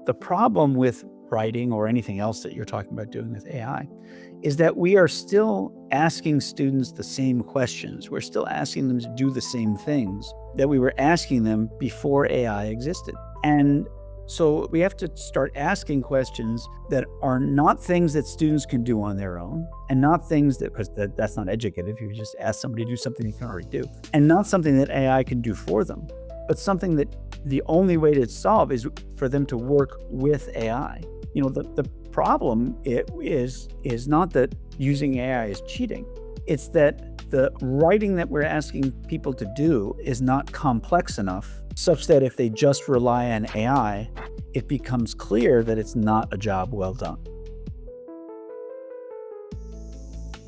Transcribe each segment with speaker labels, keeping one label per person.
Speaker 1: The problem with writing or anything else that you're talking about doing with AI is that we are still asking students the same questions. We're still asking them to do the same things that we were asking them before AI existed. And so we have to start asking questions that are not things that students can do on their own, and not things because that's not educative. You just ask somebody to do something they can already do, and not something that AI can do for them, but something that the only way to solve is for them to work with AI. The problem is not that using AI is cheating. It's that the writing that we're asking people to do is not complex enough such that if they just rely on AI, it becomes clear that it's not a job well done.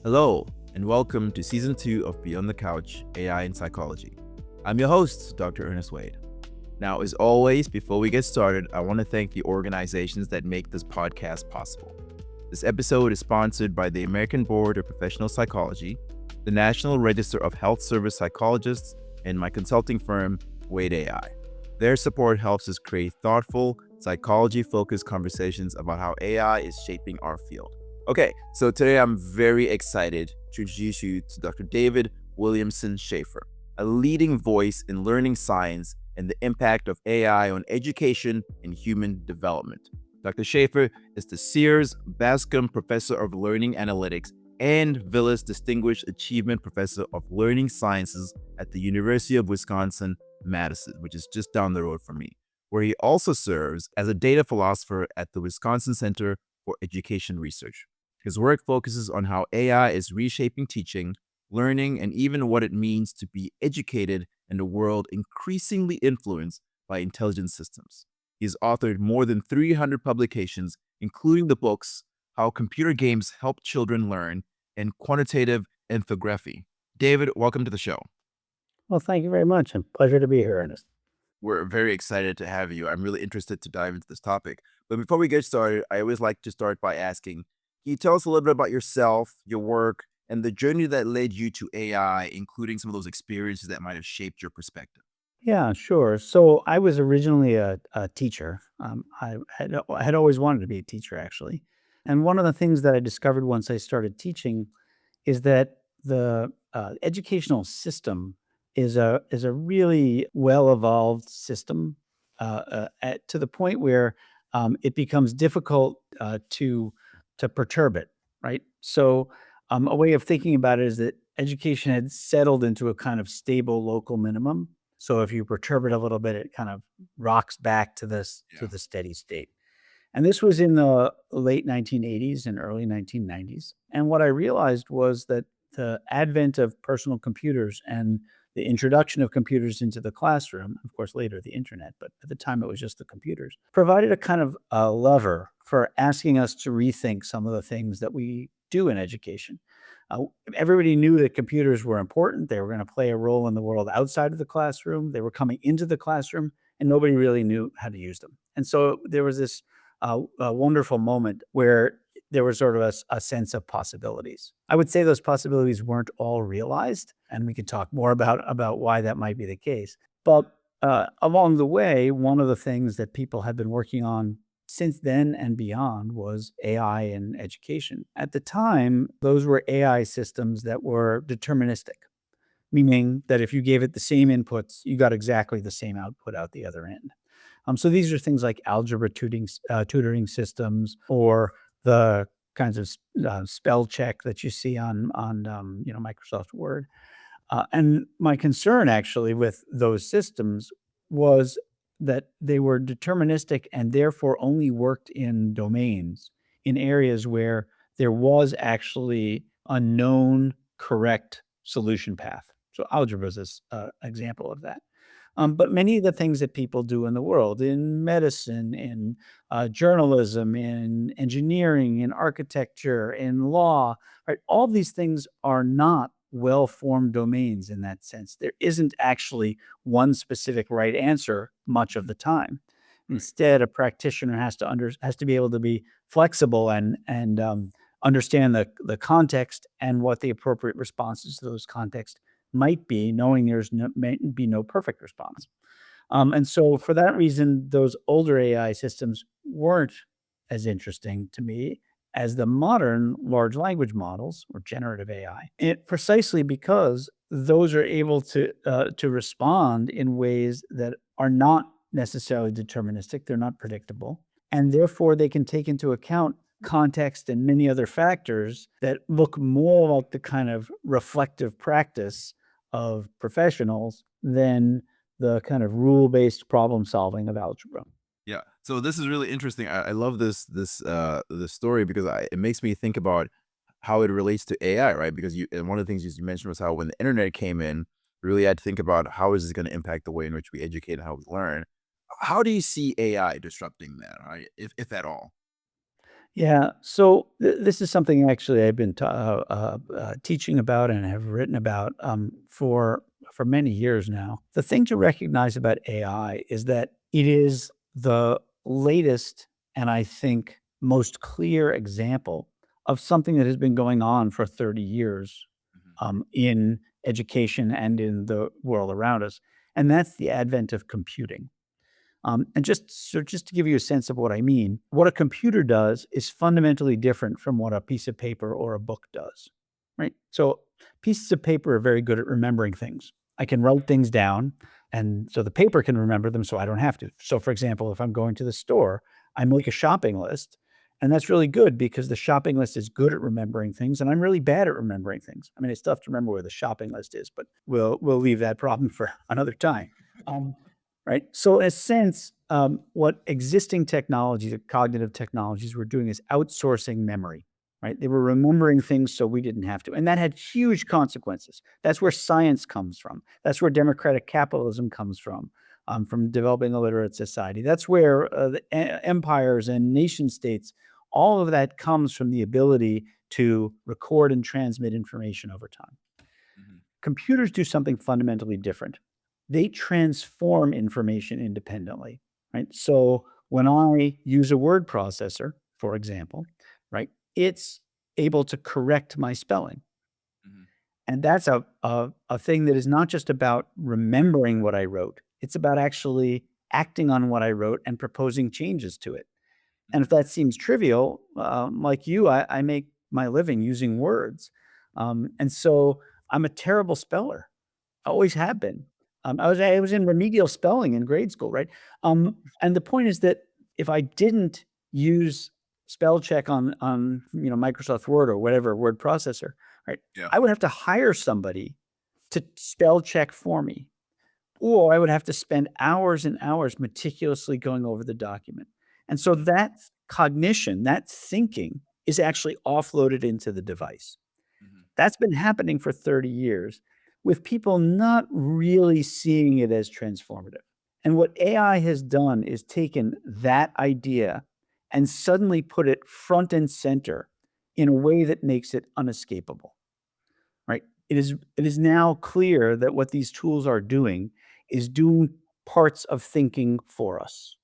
Speaker 2: Hello, and welcome to Season 2 of Beyond the Couch, AI in Psychology. I'm your host, Dr. Ernest Wayde. Now, as always, before we get started, I want to thank the organizations that make this podcast possible. This episode is sponsored by the American Board of Professional Psychology, the National Register of Health Service Psychologists, and my consulting firm, Wayde AI. Their support helps us create thoughtful, psychology-focused conversations about how AI is shaping our field. Okay, so today I'm very excited to introduce you to Dr. David Williamson Shaffer, a leading voice in learning science and the impact of AI on education and human development. Dr. Shaffer is the Sears Bascom Professor of Learning Analytics and Villas Distinguished Achievement Professor of Learning Sciences at the University of Wisconsin-Madison, which is just down the road from me, where he also serves as a data philosopher at the Wisconsin Center for Education Research. His work focuses on how AI is reshaping teaching, learning, and even what it means to be educated in a world increasingly influenced by intelligent systems. He's authored more than 300 publications, including the books How Computer Games Help Children Learn and Quantitative Infography. David, welcome to the show.
Speaker 1: Well, thank you very much. And pleasure to be here, Ernest.
Speaker 2: We're very excited to have you. I'm really interested to dive into this topic. But before we get started, I always like to start by asking, can you tell us a little bit about yourself, your work, and the journey that led you to AI, including some of those experiences that might have shaped your perspective?
Speaker 1: Yeah, sure. So I was originally a teacher. I had always wanted to be a teacher, actually. And one of the things that I discovered once I started teaching is that the educational system is a really well evolved system to the point where it becomes difficult to perturb it. Right. So a way of thinking about it is that education had settled into a kind of stable local minimum. So if you perturb it a little bit, it kind of rocks back to this to
Speaker 2: Yeah.
Speaker 1: the steady state. And this was in the late 1980s and early 1990s. And what I realized was that the advent of personal computers and the introduction of computers into the classroom, of course, later the internet, but at the time it was just the computers, provided a kind of a lever for asking us to rethink some of the things that we do in education. Uh, Everybody knew that computers were important. They were going to play a role in the world outside of the classroom. They were coming into the classroom, and nobody really knew how to use them. And so there was this a wonderful moment where there was sort of a sense of possibilities. I would say those possibilities weren't all realized, and we could talk more about why that might be the case. But along the way, one of the things that people have been working on since then and beyond was AI in education. At the time, those were AI systems that were deterministic, meaning that if you gave it the same inputs, you got exactly the same output out the other end. So these are things like algebra tutoring systems, or the kinds of spell check that you see on Microsoft Word. And my concern actually with those systems was that they were deterministic and therefore only worked in domains, in areas where there was actually a known correct solution path. So algebra is an example of that. But many of the things that people do in the world, in medicine, in journalism, in engineering, in architecture, in law, right? All these things are not well-formed domains in that sense. There isn't actually one specific right answer much of the time.
Speaker 2: Right.
Speaker 1: Instead, a practitioner has to be able to be flexible and understand the context and what the appropriate responses to those contexts might be, knowing may be no perfect response. And so for that reason, those older AI systems weren't as interesting to me as the modern large language models or generative AI. Precisely because those are able to respond in ways that are not necessarily deterministic. They're not predictable, and therefore they can take into account context and many other factors that look more like the kind of reflective practice of professionals than the kind of rule-based problem solving of algebra.
Speaker 2: Yeah. So this is really interesting. I love this story because it makes me think about how it relates to AI, right? Because and one of the things you mentioned was how when the internet came in, we really had to think about how is this going to impact the way in which we educate and how we learn. How do you see AI disrupting that, right? If at all?
Speaker 1: Yeah, so this is something actually I've been teaching about and have written about for many years now. The thing to recognize about AI is that it is the latest and I think most clear example of something that has been going on for 30 years
Speaker 2: Mhm.
Speaker 1: in education and in the world around us, and that's the advent of computing. And just to give you a sense of what I mean, what a computer does is fundamentally different from what a piece of paper or a book does, right? So pieces of paper are very good at remembering things. I can write things down, and so the paper can remember them, so I don't have to. So, for example, if I'm going to the store, I make a shopping list, and that's really good because the shopping list is good at remembering things, and I'm really bad at remembering things. I mean, it's tough to remember where the shopping list is, but we'll leave that problem for another time. Um, Right? So in a sense, what existing technologies, cognitive technologies were doing is outsourcing memory, right? They were remembering things so we didn't have to. And that had huge consequences. That's where science comes from. That's where democratic capitalism comes from developing a literate society. That's where empires and nation states, all of that comes from the ability to record and transmit information over time.
Speaker 2: Mhm.
Speaker 1: Computers do something fundamentally different. They transform information independently, right? So when I use a word processor, for example, right, it's able to correct my spelling.
Speaker 2: Mhm.
Speaker 1: And that's a thing that is not just about remembering what I wrote. It's about actually acting on what I wrote and proposing changes to it. And if
Speaker 2: Mhm.
Speaker 1: that seems trivial, like you, I make my living using words. And so I'm a terrible speller. I always have been. I was in remedial spelling in grade school, right? And the point is that if I didn't use spell check on Microsoft Word or whatever word processor, right,
Speaker 2: Yeah.
Speaker 1: I would have to hire somebody to spell check for me, or I would have to spend hours and hours meticulously going over the document. And so
Speaker 2: Mhm.
Speaker 1: that cognition, that thinking is actually offloaded into the device.
Speaker 2: Mhm.
Speaker 1: That's been happening for 30 years with people not really seeing it as transformative. And what AI has done is taken that idea and suddenly put it front and center in a way that makes it unescapable, right? It is now clear that what these tools are doing is doing parts of thinking for us.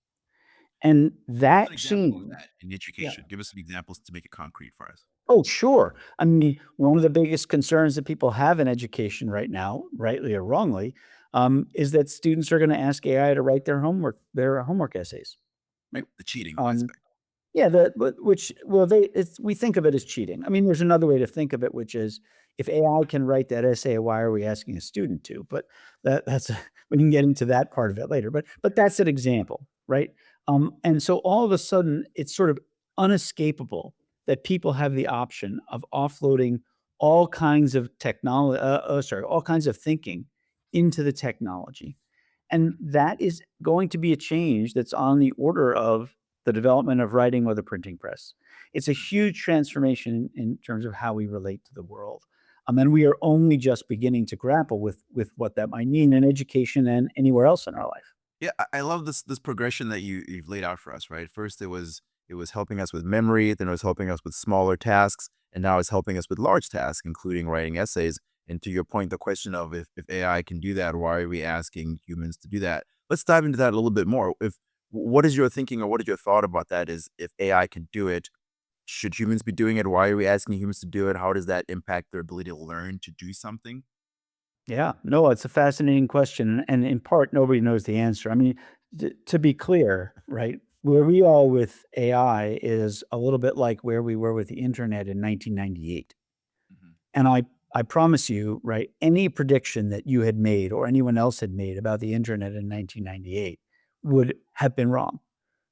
Speaker 1: And
Speaker 2: Give us an
Speaker 1: that
Speaker 2: example of
Speaker 1: change.
Speaker 2: that in
Speaker 1: Yeah.
Speaker 2: education. Give us some examples to make it concrete for us.
Speaker 1: Oh, sure. I mean, one of the biggest concerns that people have in education right now, rightly or wrongly, is that students are going to ask AI to write their homework essays. Right?
Speaker 2: The cheating
Speaker 1: Um,
Speaker 2: aspect.
Speaker 1: yeah, which well, we think of it as cheating. I mean, there's another way to think of it, which is if AI can write that essay, why are we asking a student to? But that's we can get into that part of it later. But that's an example, right? And so all of a sudden, it's sort of unescapable that people have the option of offloading all kinds of technology, all kinds of thinking into the technology. And
Speaker 2: Mhm.
Speaker 1: that is going to be a change that's on the order of the development of writing or the printing press. It's a
Speaker 2: Mhm.
Speaker 1: huge transformation in terms of how we relate to the world. And we are only just beginning to grapple with what that might mean in education and anywhere else in our life.
Speaker 2: Yeah, I love this progression that you've laid out for us, right? First, it was helping us with memory, then it was helping us with smaller tasks, and now it's helping us with large tasks, including writing essays. And to your point, the question of if AI can do that, why are we asking humans to do that? Let's dive into that a little bit more. If what is your thinking or what is your thought about that? Is if AI can do it, should humans be doing it? Why are we asking humans to do it? How does that impact their ability to learn to do something?
Speaker 1: Yeah, no, it's a fascinating question, and in part, nobody knows the answer. I mean, to be clear, right, where we are with AI is a little bit like where we were with the internet in 1998.
Speaker 2: Mhm.
Speaker 1: And I promise you, right, any prediction that you had made or anyone else had made about the internet in 1998 would have been wrong.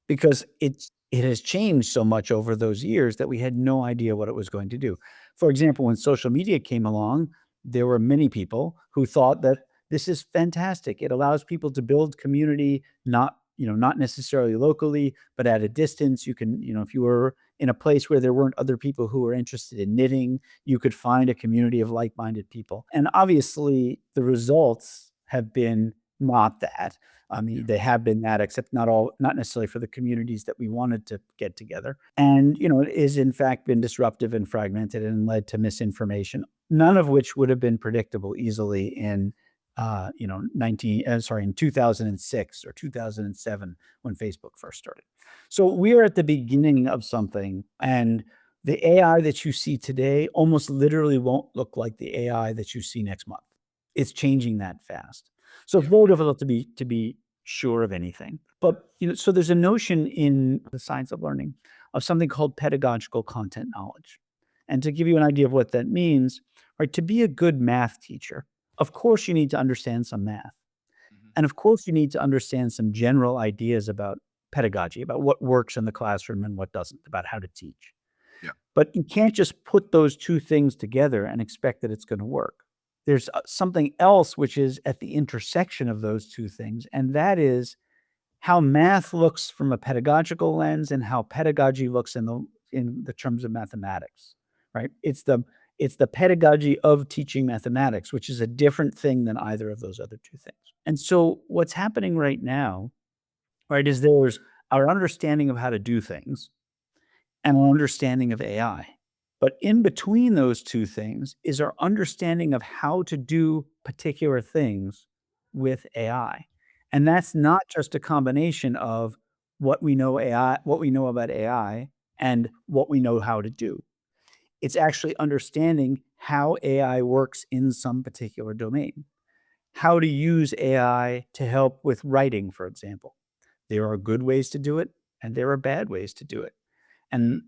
Speaker 1: Because it has changed so much over those years that we had no idea what it was going to do. For example, when social media came along, there were many people who thought that this is fantastic. It allows people to build community, not necessarily locally, but at a distance. You can, if you were in a place where there weren't other people who were interested in knitting, you could find a community of like-minded people. And obviously, the results have been not that. I mean,
Speaker 2: Yeah.
Speaker 1: they have been that, except not necessarily for the communities that we wanted to get together. And, it is in fact been disruptive and fragmented and led to misinformation, none of which would have been predictable easily in, 2006 or 2007 when Facebook first started. So we are at the beginning of something, and the AI that you see today almost literally won't look like the AI that you see next month. It's changing that fast. So it's
Speaker 2: Yeah.
Speaker 1: very difficult to be sure of anything. But, so there's a notion in the science of learning of something called pedagogical content knowledge. And to give you an idea of what that means, right, to be a good math teacher, of course you need to understand some math.
Speaker 2: Mhm.
Speaker 1: And of course you need to understand some general ideas about pedagogy, about what works in the classroom and what doesn't, about how to teach.
Speaker 2: Yeah.
Speaker 1: But you can't just put those 2 things together and expect that it's gonna work. There's, something else which is at the intersection of those 2 things, and that is how math looks from a pedagogical lens and how pedagogy looks in the terms of mathematics, right? It's the pedagogy of teaching mathematics, which is a different thing than either of those other 2 things. And so what's happening right now, right, is there's our understanding of how to do things and an understanding of AI. But in between those 2 things is our understanding of how to do particular things with AI. And that's not just a combination of what we know about AI and what we know how to do. It's actually understanding how AI works in some particular domain. How to use AI to help with writing, for example. There are good ways to do it, and there are bad ways to do it.
Speaker 2: Mhm.
Speaker 1: And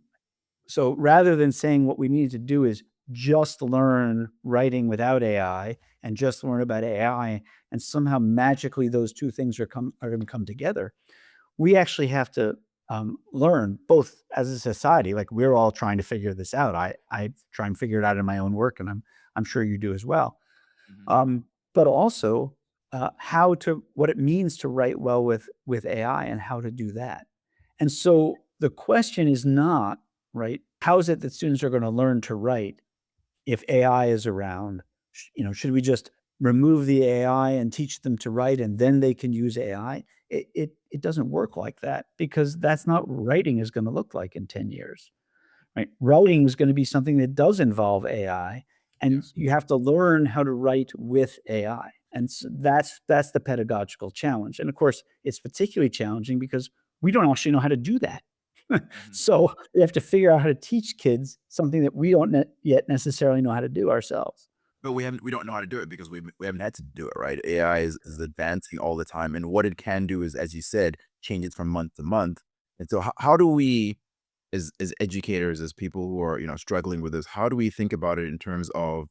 Speaker 1: so rather than saying what we need to do is just learn writing without AI and just learn about AI, and somehow magically those 2 things are gonna come together, we actually have to, learn both as a society, like, we're all trying to figure this out. I try and figure it out in my own work, and I'm sure you do as well.
Speaker 2: Mhm.
Speaker 1: Um, but also, what it means to write well with AI and how to do that. And so the question is not, right, how is it that students are gonna learn to write if AI is around? Should we just remove the AI and teach them to write and then they can use AI? It doesn't work like that because that's not what writing is gonna look like in 10 years. Right? Writing is gonna be something that does involve AI, and
Speaker 2: Yes.
Speaker 1: you have to learn how to write with AI, and that's the pedagogical challenge, and of course, it's particularly challenging because we don't actually know how to do that.
Speaker 2: Mhm.
Speaker 1: So, we have to figure out how to teach kids something that we don't yet necessarily know how to do ourselves.
Speaker 2: But we don't know how to do it because we haven't had to do it, right? AI is advancing all the time, and what it can do is, as you said, change it from month to month. And so how do we as educators, as people who are, struggling with this, how do we think about it in terms of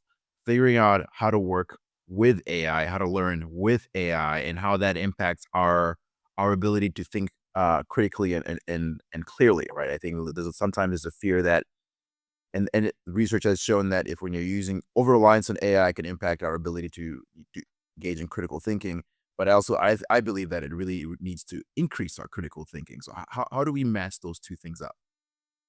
Speaker 2: figuring out how to work with AI, how to learn with AI, and how that impacts our ability to think critically and clearly, right? I think sometimes there's a fear that research has shown that if when you're using over reliance on AI can impact our ability to engage in critical thinking. But also, I believe that it really needs to increase our critical thinking. So how do we match those two things up?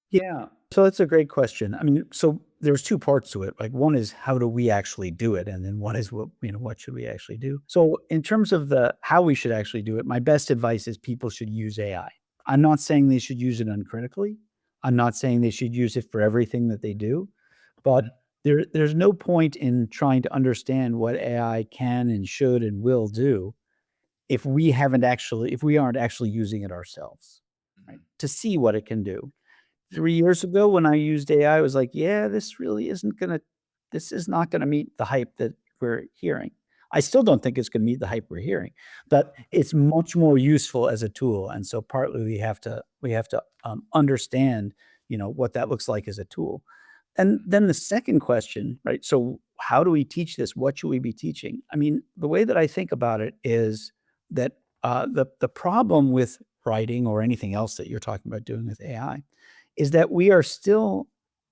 Speaker 1: Yeah. So that's a great question. I mean, so there's 2 parts to it. Like, one is how do we actually do it? And then one is what should we actually do? So in terms of the how we should actually do it, my best advice is people should use AI. I'm not saying they should use it uncritically. I'm not saying they should use it for everything that they do, but
Speaker 2: Mhm.
Speaker 1: there's no point in trying to understand what AI can and should and will do if we aren't actually using it ourselves, right?
Speaker 2: Mhm.
Speaker 1: To see what it can do.
Speaker 2: Yeah.
Speaker 1: 3 years ago when I used AI, I was like, "Yeah, this is not gonna meet the hype that we're hearing. I still don't think it's going to meet the hype we're hearing, but it's much more useful as a tool. And so partly we have to understand, what that looks like as a tool. And
Speaker 2: Mhm.
Speaker 1: then the second question, right? So how do we teach this? What should we be teaching? I mean, the way that I think about it is that the problem with writing or anything else that you're talking about doing with AI is that we are still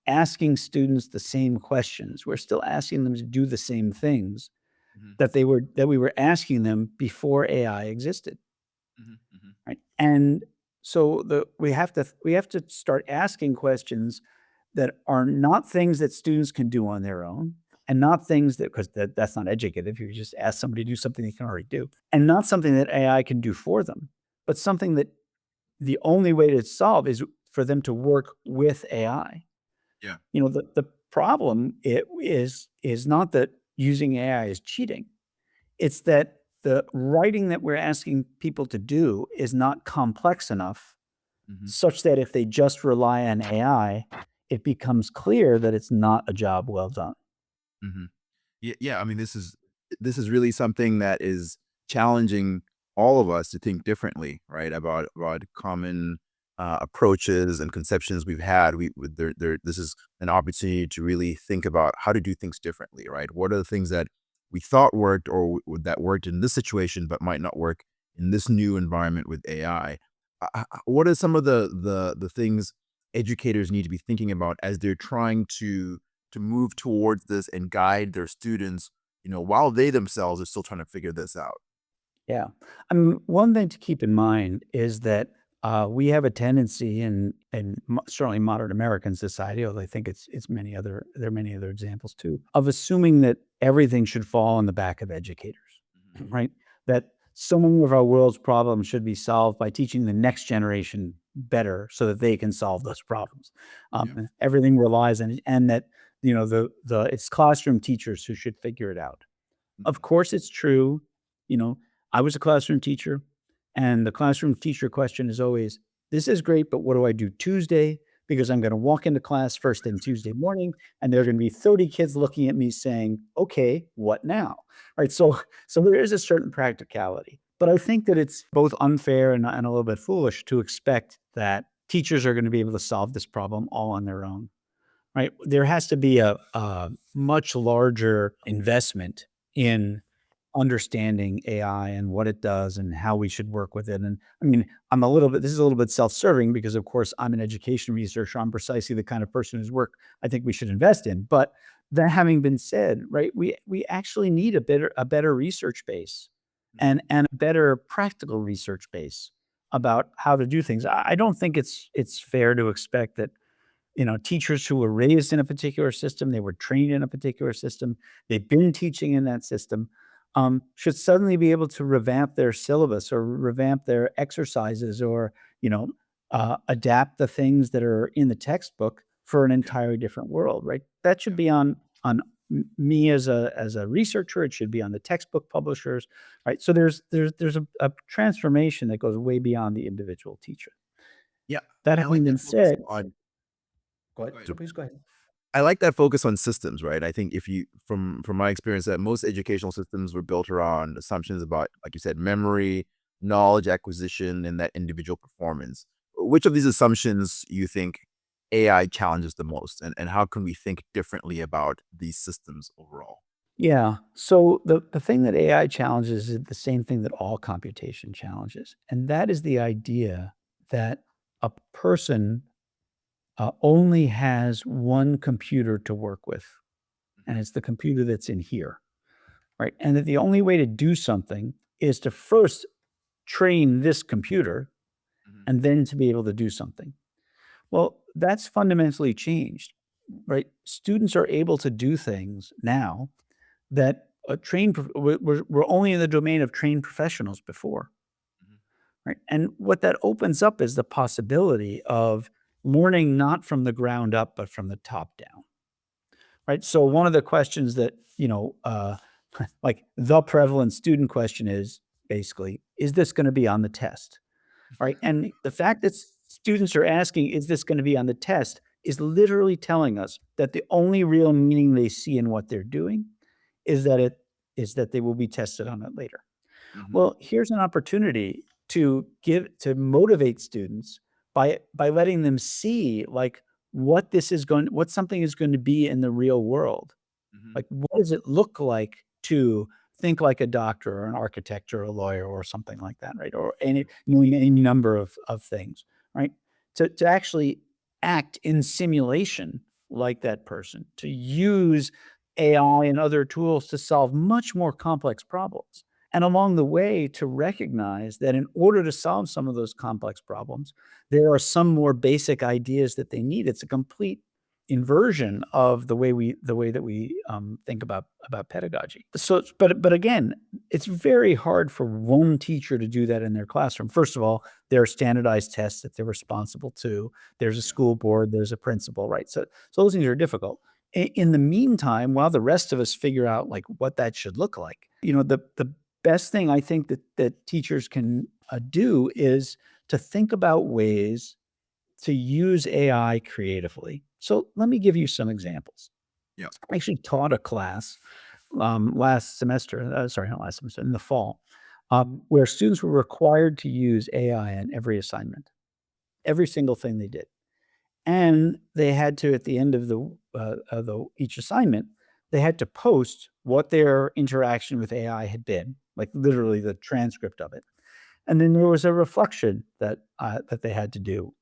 Speaker 1: asking students the same questions. We're still asking them to do the same things
Speaker 2: Mhm.
Speaker 1: that we were asking them before AI existed,
Speaker 2: Mhm. Mhm.
Speaker 1: right? And so we have to start asking questions that are not things that students can do on their own, and not things that because that's not educative. You just ask somebody to do something they can already do, and not something that AI can do for them, but something that the only way to solve is for them to work with AI.
Speaker 2: Yeah.
Speaker 1: The problem is not that using AI is cheating. It's that the writing that we're asking people to do is not complex enough
Speaker 2: Mhm.
Speaker 1: such that if they just rely on AI, it becomes clear that it's not a job well done.
Speaker 2: Mhm. Yeah, I mean, this is really something that is challenging all of us to think differently, right? About common approaches and conceptions we've had. This is an opportunity to really think about how to do things differently, right? What are the things that we thought worked or that worked in this situation but might not work in this new environment with AI? What are some of the things educators need to be thinking about as they're trying to move towards this and guide their students, while they themselves are still trying to figure this out.
Speaker 1: Yeah. I mean, one thing to keep in mind is that we have a tendency in certainly modern American society, although I think there are many other examples too, of assuming that everything should fall on the back of educators,
Speaker 2: Mhm.
Speaker 1: right? That so many of our world's problems should be solved by teaching the next generation better so that they can solve those problems.
Speaker 2: Yeah.
Speaker 1: Everything relies on it, and that the it's classroom teachers who should figure it out. Of
Speaker 2: Mhm.
Speaker 1: course, it's true. You know, I was a classroom teacher, and the classroom teacher question is always, "This is great, but what do I do Tuesday? Because I'm gonna walk into class first thing Tuesday morning, and there are gonna be 30 kids looking at me saying, 'Okay, what now?'" Right? So there is a certain practicality. But I think that it's both unfair and a little bit foolish to expect that teachers are gonna be able to solve this problem all on their own. Right? There has to be a much larger investment in understanding AI and what it does and how we should work with it. And I mean, this is a little bit self-serving because of course I'm an education researcher. I'm precisely the kind of person whose work I think we should invest in. But that having been said, right, we actually need a better research base
Speaker 2: Mhm.
Speaker 1: and a better practical research base about how to do things. I don't think it's fair to expect that teachers who were raised in a particular system, they were trained in a particular system, they've been teaching in that system, should suddenly be able to revamp their syllabus or revamp their exercises or, adapt the things that are in the textbook for an
Speaker 2: Yeah.
Speaker 1: entirely different world, right? That should
Speaker 2: Yeah.
Speaker 1: be on me as a researcher. It should be on the textbook publishers, right? So there's a transformation that goes way beyond the individual teacher.
Speaker 2: Yeah.
Speaker 1: That
Speaker 2: I like
Speaker 1: having been
Speaker 2: that focus
Speaker 1: said,
Speaker 2: on
Speaker 1: go ahead.
Speaker 2: Go ahead.
Speaker 1: So please go ahead.
Speaker 2: I like that focus on systems, right? I think if you from my experience that most educational systems were built around assumptions about, like you said, memory, knowledge acquisition, and that individual performance. Which of these assumptions you think AI challenges the most? And how can we think differently about these systems overall?
Speaker 1: Yeah. So the thing that AI challenges is the same thing that all computation challenges, and that is the idea that a person only has one computer to work with, and
Speaker 2: Mhm.
Speaker 1: it's the computer that's in here, right? And that the only way to do something is to first train this computer
Speaker 2: Mhm.
Speaker 1: and then to be able to do something. Well, that's fundamentally changed, right? Students are able to do things now that a trained prof we're only in the domain of trained professionals before,
Speaker 2: Mhm.
Speaker 1: right? And what that opens up is the possibility of learning not from the ground up, but from the top down, right? So one of the questions that, like the prevalent student question is basically, is this gonna be on the test? Right? And the fact that students are asking, "Is this gonna be on the test?" is literally telling us that the only real meaning they see in what they're doing is that it is that they will be tested on it later.
Speaker 2: Mhm.
Speaker 1: Well, here's an opportunity to motivate students by letting them see, like, what something is going to be in the real world.
Speaker 2: Mhm.
Speaker 1: Like, what does it look like to think like a doctor or an architect or a lawyer or something like that, right? Or knowing any number of things, right? To actually act in simulation like that person, to use AI and other tools to solve much more complex problems. And along the way, to recognize that in order to solve some of those complex problems, there are some more basic ideas that they need. It's a complete inversion of the way that we think about pedagogy. So, but again, it's very hard for one teacher to do that in their classroom. First of all, there are standardized tests that they're responsible to. There's a
Speaker 2: Yeah.
Speaker 1: school board. There's a principal, right? So those things are difficult. In the meantime, while the rest of us figure out like what that should look like, the best thing I think that teachers can do is to think about ways to use AI creatively. So let me give you some examples.
Speaker 2: Yeah.
Speaker 1: I actually taught a class last semester, sorry, not last semester, in the fall, where students were required to use AI in every assignment, every single thing they did. And they had to, at the end of each assignment, they had to post what their interaction with AI had been, like literally the transcript of it. And then there was a reflection that they had to do.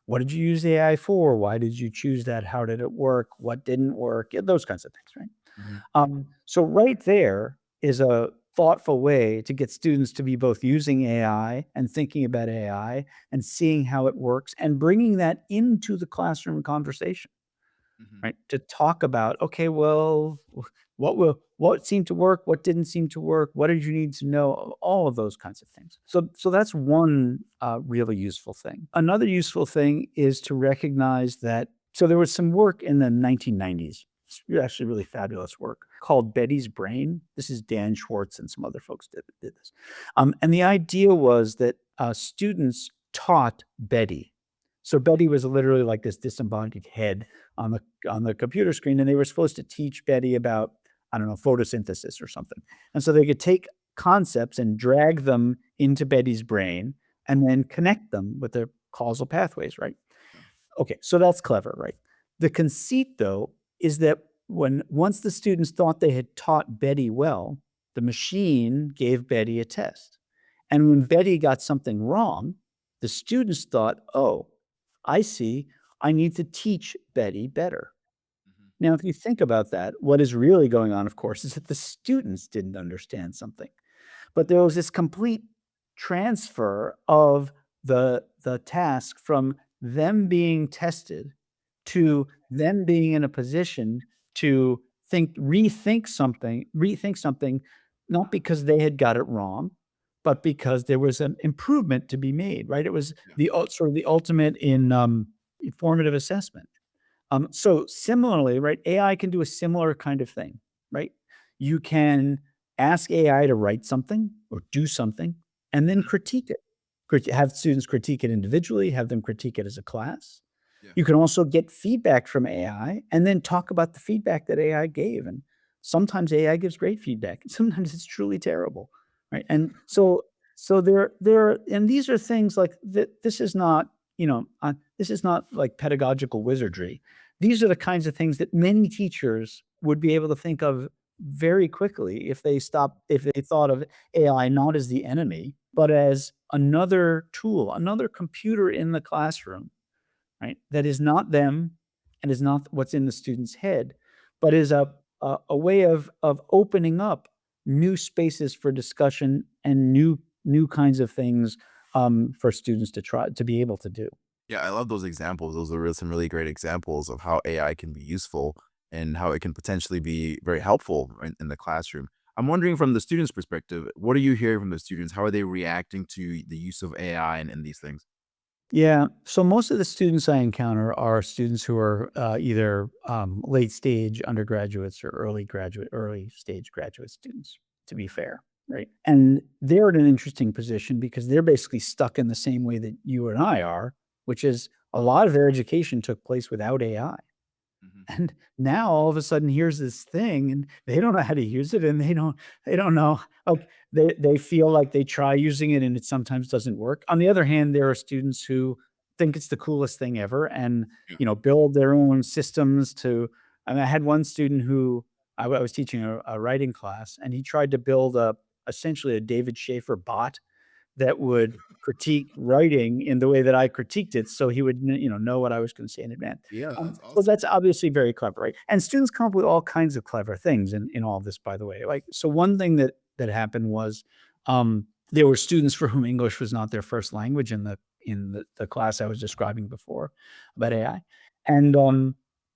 Speaker 1: What did you use AI for? Why did you choose that? How did it work? What didn't work? Yeah, those kinds of things, right?
Speaker 2: Mhm.
Speaker 1: So right there is a thoughtful way to get students to be both using AI and thinking about AI and seeing how it works and bringing that into the classroom conversation.
Speaker 2: Mhm.
Speaker 1: Right? To talk about, okay, well, what seemed to work, what didn't seem to work, what did you need to know, all of those kinds of things. So that's one really useful thing. Another useful thing is to recognize that. So there was some work in the 1990s. It's actually really fabulous work called Betty's Brain. This is Dan Schwartz and some other folks did this. And the idea was that students taught Betty. So Betty was literally like this disembodied head on the computer screen, and they were supposed to teach Betty about, I don't know, photosynthesis or something. And so they could take concepts and drag them into Betty's brain and then connect them with the causal pathways, right?
Speaker 2: Yeah.
Speaker 1: Okay, so that's clever, right? The conceit, though, is that once the students thought they had taught Betty well, the machine gave Betty a test. And when Betty got something wrong, the students thought, oh, I see, I need to teach Betty better.
Speaker 2: Mhm.
Speaker 1: Now, if you think about that, what is really going on, of course, is that the students didn't understand something. But there was this complete transfer of the task from them being tested to them being in a position to rethink something, not because they had got it wrong, but because there was an improvement to be made, right? It was
Speaker 2: Yeah.
Speaker 1: sort of the ultimate in formative assessment. So similarly, right, AI can do a similar kind of thing, right? You can ask AI to write something or do something and then
Speaker 2: Mhm.
Speaker 1: critique it. Have students critique it individually, have them critique it as a class.
Speaker 2: Yeah.
Speaker 1: You can also get feedback from AI and then talk about the feedback that AI gave. And sometimes AI gives great feedback, and sometimes it's truly terrible, right? And so and these are things like that. This is not like pedagogical wizardry. These are the kinds of things that many teachers would be able to think of very quickly if they thought of AI not as the enemy, but as another tool, another computer in the classroom, right? That is not them and is not what's in the student's head, but is a way of opening up new spaces for discussion and new kinds of things for students to try to be able to do.
Speaker 2: Yeah, I love those examples. Those are some really great examples of how AI can be useful and how it can potentially be very helpful in the classroom. I'm wondering from the student's perspective, what are you hearing from the students? How are they reacting to the use of AI and these things?
Speaker 1: Yeah. So most of the students I encounter are students who are either late stage undergraduates or early stage graduate students, to be
Speaker 2: Mhm.
Speaker 1: fair. Right. And they're in an interesting position because they're basically stuck in the same way that you and I are, which is a lot of their education took place without AI. And now all of a sudden here's this thing and they don't know how to use it and they don't know. Oh, they feel like they try using it and it sometimes doesn't work. On the other hand, there are students who think it's the coolest thing ever and,
Speaker 2: Yeah.
Speaker 1: build their own systems to. I mean, I had one student who I was teaching a writing class and he tried to build essentially a David Schaefer bot that would critique writing in the way that I critiqued it, so he would know what I was gonna say in advance.
Speaker 2: Yeah, that's
Speaker 1: So
Speaker 2: awesome.
Speaker 1: that's obviously very clever, right? And students come up with all kinds of clever things in all of this, by the way. Like, so one thing that happened was, there were students for whom English was not their first language in the class I was describing before about AI. And,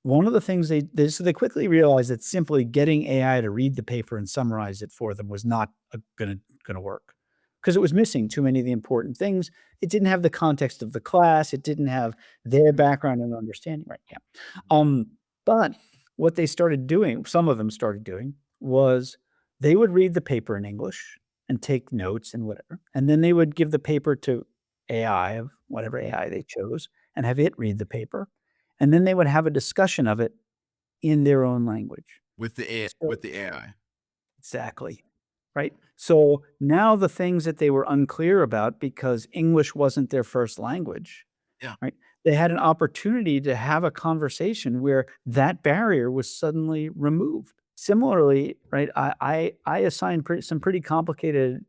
Speaker 1: one of the things so they quickly realized that simply getting AI to read the paper and summarize it for them was not, gonna work. 'Cause it was missing too many of the important things. It didn't have the context of the class, it didn't have their
Speaker 2: Yeah.
Speaker 1: background and understanding, right, yeah.
Speaker 2: Mhm.
Speaker 1: But what they started doing some of them started doing, was they would read the paper in English and take notes and whatever, and then they would give the paper to AI of whatever
Speaker 2: Mhm.
Speaker 1: AI they chose and have it read the paper, and then they would have a discussion of it in their own language.
Speaker 2: With
Speaker 1: So
Speaker 2: the AI.
Speaker 1: exactly. Right? So now the things that they were unclear about because English wasn't their first language,
Speaker 2: Yeah.
Speaker 1: right? They had an opportunity to have a conversation where that barrier was suddenly removed. Similarly, right, I assigned some pretty complicated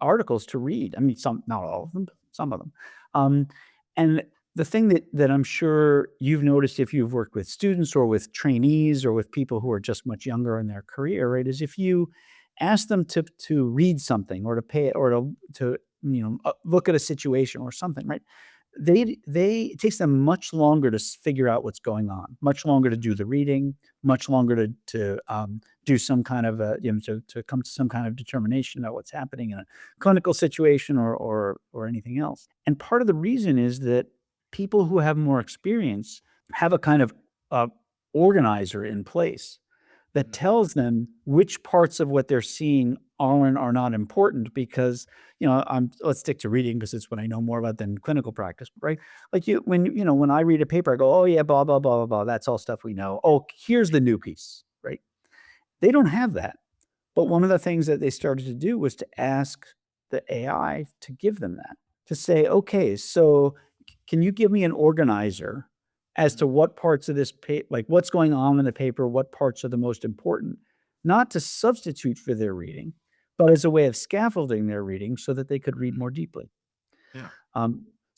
Speaker 1: articles to read. I mean, some, not all of them, but some of them. Um, and the thing that I'm sure you've noticed if you've worked with students or with trainees or with people who are just much younger in their career, right, is if you ask them to read something or to pay or to look at a situation or something, right? They it takes them much longer to figure out what's going on, much longer to do the reading, much longer to do some kind of to come to some kind of determination about what's happening in a clinical situation or anything else. And part of the reason is that people who have more experience have a kind of uh, organizer in place that
Speaker 2: Mhm.
Speaker 1: tells them which parts of what they're seeing are and are not important because, let's stick to reading because it's what I know more about than clinical practice, right? Like when I read a paper, I go, "Oh yeah, blah, blah, blah, blah, blah. That's all stuff we know. Oh, here's the new piece," right? They don't have that. But one of the things that they started to do was to ask the AI to give them that, to say, "Okay, so can you give me an organizer as to
Speaker 2: Mhm.
Speaker 1: what parts of this like what's going on in the paper, what parts are the most important?" Not to substitute for their reading, but as a way of scaffolding their reading so that they could read
Speaker 2: Mhm.
Speaker 1: more deeply.
Speaker 2: Yeah.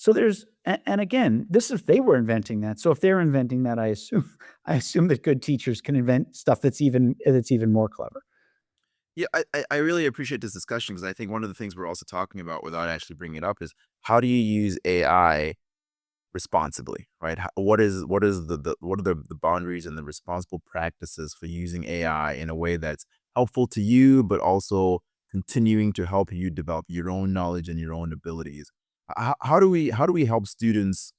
Speaker 1: So there's and again, this is they were inventing that. So if they're inventing that, I assume I assume that good teachers can invent stuff that's even more clever.
Speaker 2: Yeah, I really appreciate this discussion because I think one of the things we're also talking about without actually bringing it up is how do you use AI responsibly, right? What is what are the boundaries and the responsible practices for using AI in a way that's helpful to you, but also continuing to help you develop your own knowledge and your own abilities? How do we help students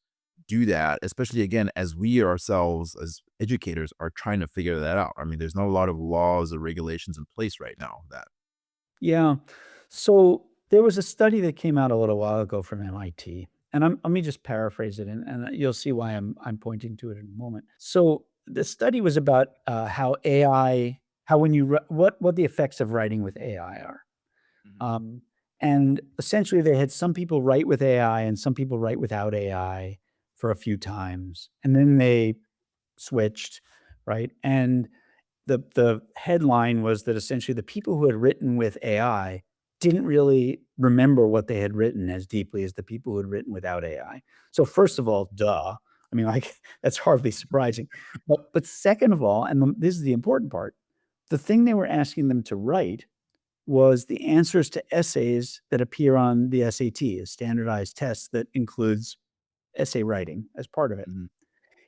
Speaker 2: do that, especially again as we ourselves as educators are trying to figure that out? I mean, there's not a lot of laws or regulations in place right now that.
Speaker 1: Yeah. So there was a study that came out a little while ago from MIT, and let me just paraphrase it, and you'll see why I'm pointing to it in a moment. So the study was about how when you what the effects of writing with AI are.
Speaker 2: Mhm.
Speaker 1: Um, and essentially, they had some people write with AI and some people write without AI for a few times, and then they switched, right? And the headline was that essentially the people who had written with AI didn't really remember what they had written as deeply as the people who had written without AI. So first of all, duh. I mean, like that's hardly surprising. But second of all, and this is the important part, the thing they were asking them to write was the answers to essays that appear on the SAT, a standardized test that includes essay writing as part of it.
Speaker 2: Mhm.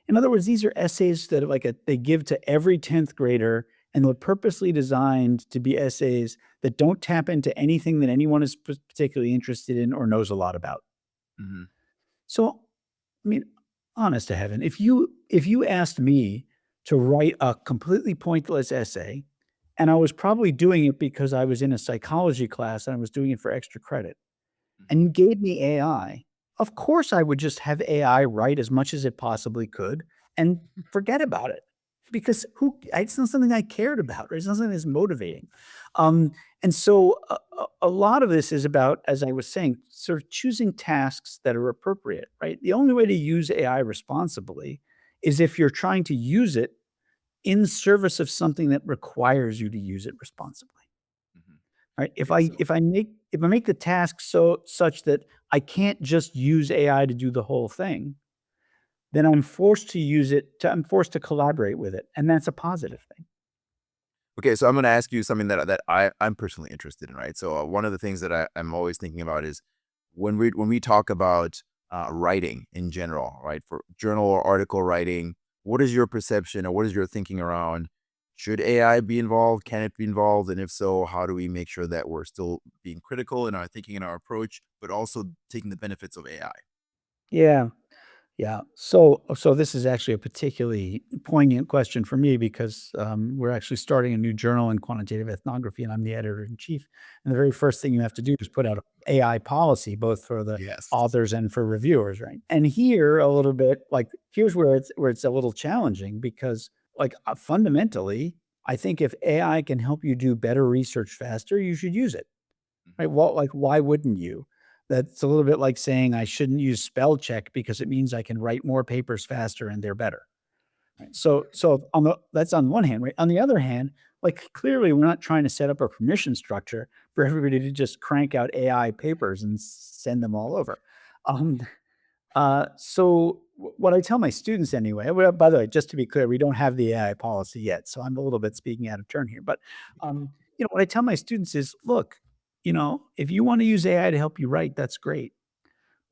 Speaker 1: In other words, these are essays that they give to every 10th grader, and they're purposely designed to be essays that don't tap into anything that anyone is particularly interested in or knows a lot about.
Speaker 2: Mhm.
Speaker 1: So, I mean, honest to heaven, if you asked me to write a completely pointless essay, and I was probably doing it because I was in a psychology class and I was doing it for extra credit, and
Speaker 2: Mhm.
Speaker 1: you gave me AI, of course I would just have AI write as much as it possibly could and forget about it. because it's not something I cared about, right? It's not something that's motivating. And so a lot of this is about, as I was saying, sort of choosing tasks that are appropriate, right? The only way to use AI responsibly is if you're trying to use it in service of something that requires you to use it responsibly,
Speaker 2: Mhm.
Speaker 1: right?
Speaker 2: Okay, so
Speaker 1: If I make the task such that I can't just use AI to do the whole thing, then I'm forced to collaborate with it, and that's a positive thing.
Speaker 2: okay, so I'm gonna ask you something that I'm personally interested in, right? So one of the things that I'm always thinking about is when we talk about writing in general, right? For journal or article writing, what is your perception or what is your thinking around? Should AI be involved? Can it be involved? And if so, how do we make sure that we're still being critical in our thinking and our approach, but also taking the benefits of AI?
Speaker 1: Yeah. Yeah. So this is actually a particularly poignant question for me because, we're actually starting a new journal in quantitative ethnography, and I'm the editor in chief. And the very first thing you have to do is put out a AI policy, both for the
Speaker 2: Yes.
Speaker 1: authors and for reviewers, right? And here a little bit, like, here's where it's a little challenging because, like, fundamentally, I think if AI can help you do better research faster, you should use it. Right,
Speaker 2: Mhm.
Speaker 1: well, like, why wouldn't you? That's a little bit like saying I shouldn't use spell check because it means I can write more papers faster and they're better, right? So on the that's on one hand, right? On the other hand, like, clearly, we're not trying to set up a permission structure for everybody to just crank out AI papers and send them all over. Um, what I tell my students anyway, well, by the way, just to be clear, we don't have the AI policy yet, so I'm a little bit speaking out of turn here. But what I tell my students is, look, if you want to use AI to help you write, that's great.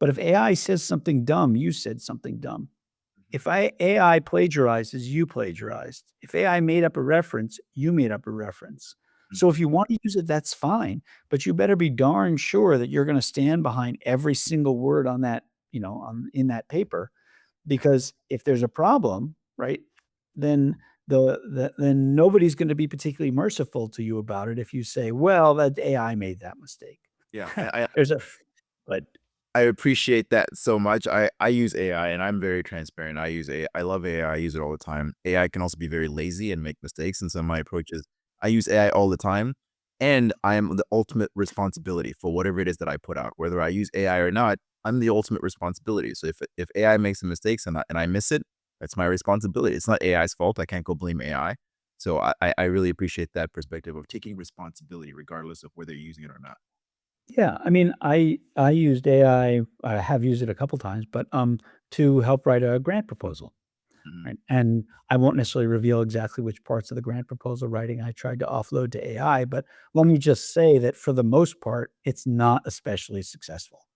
Speaker 1: But if AI says something dumb, you said something dumb.
Speaker 2: Mhm.
Speaker 1: If AI plagiarizes, you plagiarized. If AI made up a reference, you made up a reference. So
Speaker 2: Mhm.
Speaker 1: if you want to use it, that's fine, but you better be darn sure that you're going to stand behind every single word on that, in that paper, because if there's a problem, right, then then nobody's going to be particularly merciful to you about it if you say, "Well, that AI made that mistake."
Speaker 2: Yeah, I
Speaker 1: There's a but
Speaker 2: I appreciate that so much. I use AI and I'm very transparent. I use AI. I love AI. I use it all the time. AI can also be very lazy and make mistakes. And so my approach is I use AI all the time, and I am the ultimate responsibility for whatever it is that I put out, whether I use AI or not. I'm the ultimate responsibility. So if AI makes some mistakes and I miss it, that's my responsibility. It's not AI's fault. I can't go blame AI. So I really appreciate that perspective of taking responsibility, regardless of whether you're using it or not.
Speaker 1: yeah, I mean, I used AI. I have used it a couple times, but to help write a grant proposal,
Speaker 2: Mhm.
Speaker 1: right? And I won't necessarily reveal exactly which parts of the grant proposal writing I tried to offload to AI, but let me just say that for the most part, it's not especially successful.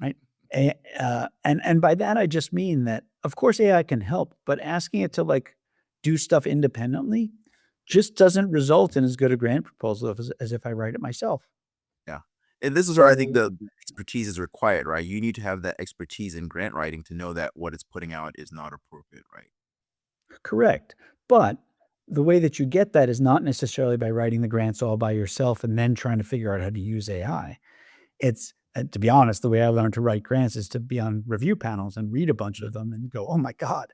Speaker 1: Right? And by that, I just mean that, of course, AI can help, but asking it to, like, do stuff independently
Speaker 2: Yeah.
Speaker 1: just doesn't result in as good a grant proposal as if I write it myself.
Speaker 2: Yeah. And this is where I think
Speaker 1: So
Speaker 2: the expertise is required, right? You need to have that expertise in grant writing to know that what it's putting out is not appropriate, right?
Speaker 1: correct, but the way that you get that is not necessarily by writing the grants all by yourself and then trying to figure out how to use AI. It's to be honest, the way I learned to write grants is to be on review panels and read a bunch
Speaker 2: Mhm.
Speaker 1: of them and go, "Oh my god,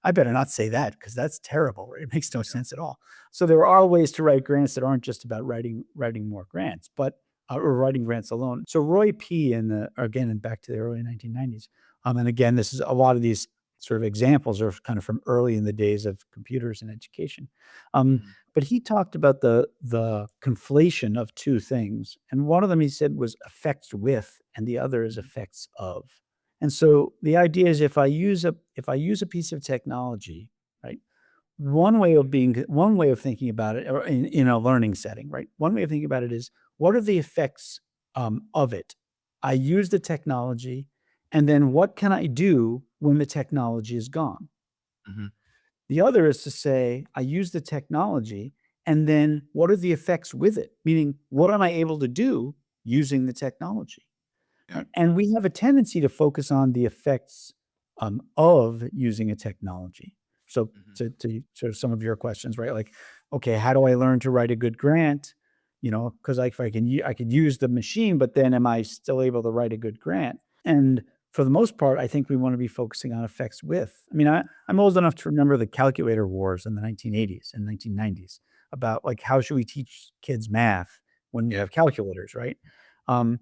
Speaker 1: I better not say that because that's terrible. It makes no
Speaker 2: Yeah.
Speaker 1: sense at all." So there are ways to write grants that aren't just about writing more grants, but or writing grants alone. So Roy P. in the again and back to the early 1990s, and again, this is a lot of these sort of examples are kind of from early in the days of computers and education. Um,
Speaker 2: Mhm.
Speaker 1: but he talked about the conflation of 2 things, and one of them he said was effects with, and the other is
Speaker 2: Mhm.
Speaker 1: effects of. And so the idea is if I use a piece of technology, right, one way of thinking about it, or in a learning setting, right, one way of thinking about it is, what are the effects, of it? I use the technology, and then what can I do when the technology is gone?
Speaker 2: Mhm.
Speaker 1: The other is to say, I use the technology, and then what are the effects with it? Meaning, what am I able to do using the technology?
Speaker 2: Yeah.
Speaker 1: Right? And we have a tendency to focus on the effects of using a technology. So,
Speaker 2: Mhm.
Speaker 1: to sort of some of your questions, right? Like, okay, how do I learn to write a good grant? Because if I could use the machine, but then am I still able to write a good grant? And for the most part, I think we want to be focusing on effects with. I mean, I'm old enough to remember the calculator wars in the 1980s and 1990s about like how should we teach kids math when you
Speaker 2: Yeah.
Speaker 1: have calculators, right? And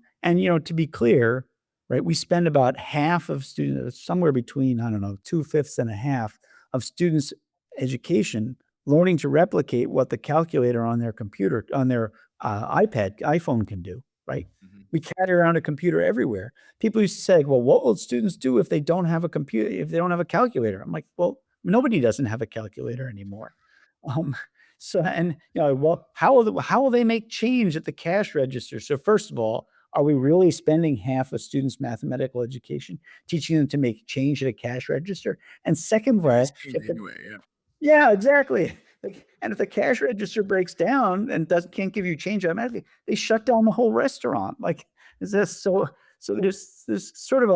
Speaker 1: to be clear, right, we spend about half of students, somewhere between I don't know, 2/5 and a half of students' education learning to replicate what the calculator on their computer, on their iPad, iPhone can do, right?
Speaker 2: Mhm.
Speaker 1: We carry around a computer everywhere. People used to say, "Well, what will students do if they don't have a computer, if they don't have a calculator?" I'm like, "Well, nobody doesn't have a calculator anymore." Um, so and, well, how will they make change at the cash register? So first of all, are we really spending half a student's mathematical education teaching them to make change at a cash register? And second of
Speaker 2: It is
Speaker 1: all,
Speaker 2: change
Speaker 1: if the
Speaker 2: anyway, yeah.
Speaker 1: yeah, exactly. Like, and if the cash register breaks down and doesn't can't give you change automatically, they shut down the whole restaurant. Like, is this so there's sort of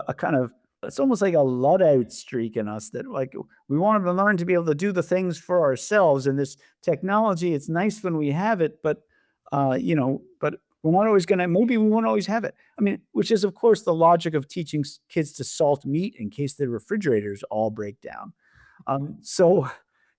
Speaker 1: a kind of it's almost like a Luddite streak in us that like we wanted to learn to be able to do the things for ourselves. And this technology, it's nice when we have it, but we're not always gonna maybe we won't always have it. I mean, which is of course the logic of teaching kids to salt meat in case their refrigerators all break down. So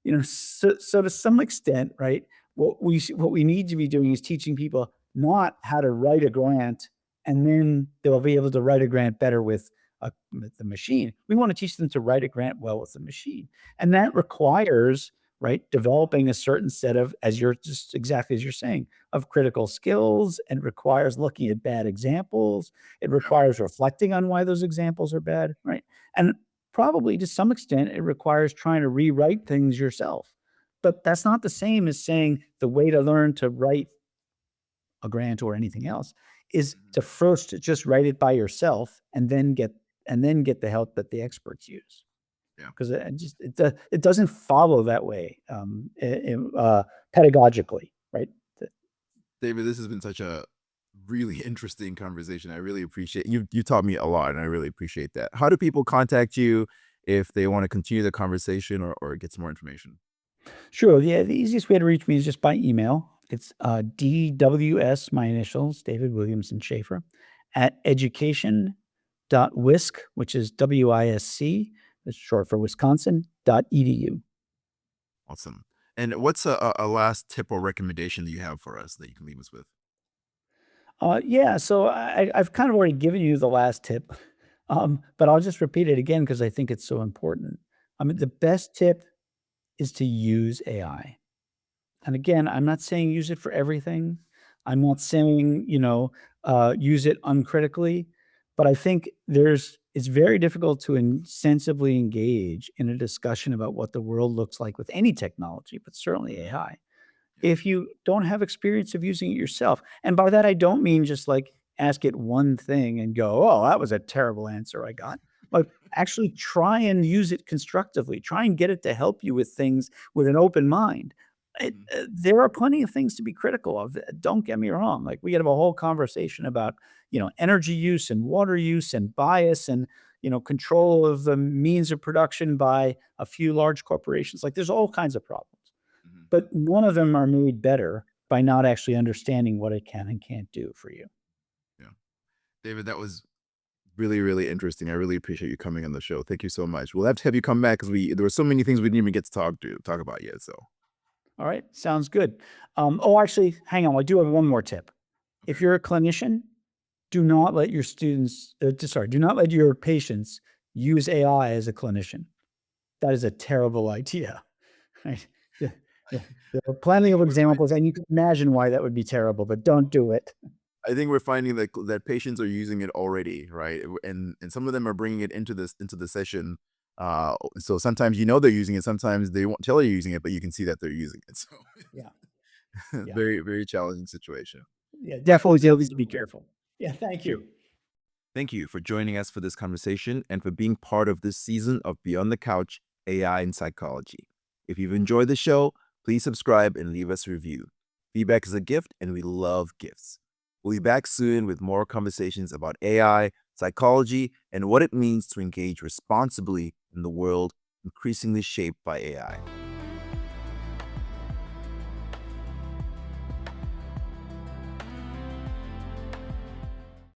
Speaker 1: to some extent, right, what we need to be doing is teaching people not how to write a grant, and then they'll be able to write a grant better with the machine. We wanna teach them to write a grant well with the machine, and that requires, right, developing a certain set of, as you're just exactly as you're saying, of critical skills, and requires looking at bad examples. It
Speaker 2: Yeah.
Speaker 1: requires reflecting on why those examples are bad, right? And probably to some extent, it requires trying to rewrite things yourself. But that's not the same as saying the way to learn to write a grant or anything else is
Speaker 2: Mhm.
Speaker 1: to first just write it by yourself and then get the help that the experts use.
Speaker 2: Yeah.
Speaker 1: Because it doesn't follow that way pedagogically, right?
Speaker 2: David, this has been such a really interesting conversation. I really appreciate you taught me a lot and I really appreciate that. How do people contact you if they want to continue the conversation or get some more information?
Speaker 1: Sure. Yeah, the easiest way to reach me is just by email. It's DWS, my initials, David Williamson Shaffer, at education.wisc, which is WISC, that's short for Wisconsin.edu.
Speaker 2: Awesome. And what's a last tip or recommendation that you have for us that you can leave us with?
Speaker 1: Yeah, so I've kind of already given you the last tip, but I'll just repeat it again because I think it's so important. I mean, the best tip is to use AI. And again, I'm not saying use it for everything. I'm not saying, use it uncritically, but I think it's very difficult to sensibly engage in a discussion about what the world looks like with any technology, but certainly
Speaker 2: Mhm.
Speaker 1: AI
Speaker 2: Yeah.
Speaker 1: if you don't have experience of using it yourself. And by that, I don't mean just like ask it one thing and go, oh, that was a terrible answer I got. But actually try and use it constructively. Try and get it to help you with things with an open mind.
Speaker 2: Mhm.
Speaker 1: There are plenty of things to be critical of. Don't get me wrong. Like we could have a whole conversation about, energy use and water use and bias and, control of the means of production by a few large corporations. Like there's all kinds of problems.
Speaker 2: Mhm.
Speaker 1: But none of them are made better by not actually understanding what it can and can't do for you.
Speaker 2: Yeah. David, that was really, really interesting. I really appreciate you coming on the show. Thank you so much. We'll have to have you come back because there were so many things we didn't even get to talk about yet. So
Speaker 1: All right, sounds good. Actually, hang on. I do have one more tip. If
Speaker 2: okay.
Speaker 1: you're a clinician, do not let your do not let your patients use AI as a clinician. That is a terrible idea. Right? Yeah, yeah. There are
Speaker 2: I
Speaker 1: plenty
Speaker 2: think
Speaker 1: of
Speaker 2: we're
Speaker 1: examples, and you can imagine why that would be terrible, but don't do it.
Speaker 2: I think we're finding that patients are using it already, right? And some of them are bringing it into the session. So sometimes they're using it. Sometimes they won't tell you using it, but you can see that they're using it. So
Speaker 1: Yeah, yeah,
Speaker 2: very, very challenging situation.
Speaker 1: yeah.
Speaker 2: But
Speaker 1: Definitely, always to be careful. Yeah, thank you.
Speaker 2: thank you for joining us for this conversation and for being part of this season of Beyond the Couch AI and Psychology. If you've enjoyed the show, please subscribe and leave us a review. Feedback is a gift, and we love gifts. We'll be back soon with more conversations about AI, psychology, and what it means to engage responsibly in the world increasingly shaped by AI.